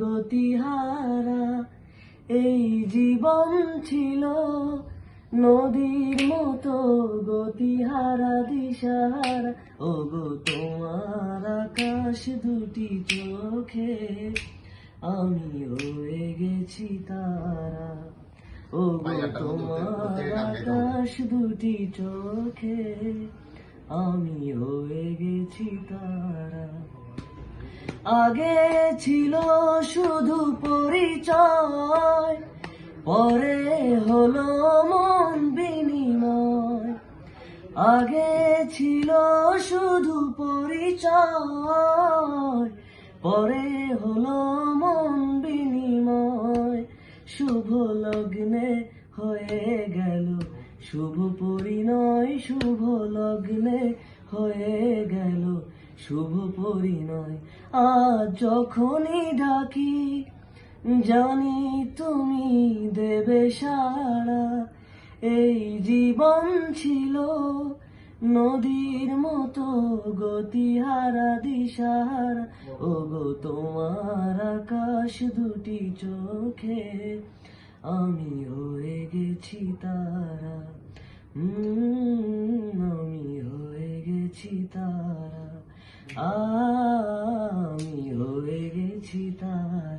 গতিহারা এই জীবন ছিল নদীর মতো গতিহারা দিশাহারা। ও গো তোমার আকাশ দুটি চোখে আমি হয়ে গেছি তারা। ও গো তোমার আকাশ দুটি চোখে আমি হয়ে গেছি তারা। আগে ছিল শুধু পরিচয়, পরে হলো মন বিনিময়। আগে ছিল শুধু পরিচয়, পরে হলো মন বিনিময়। শুভ লগ্নে হয়ে গেল শুভ পরিণয়, শুভ লগ্নে হয়ে গেল শুভ পরিণয়। আজ যখনই ডাকি জানি তুমি দেবে সাড়া। এই জীবন ছিল নদীর মতো গতিহারা দিশাহারা। ও গো তোমার আকাশ দুটি চোখে আমি হয়ে গেছি তারা। আমি হয়ে গেছি তারা, আমি হয়ে গেছি তারা।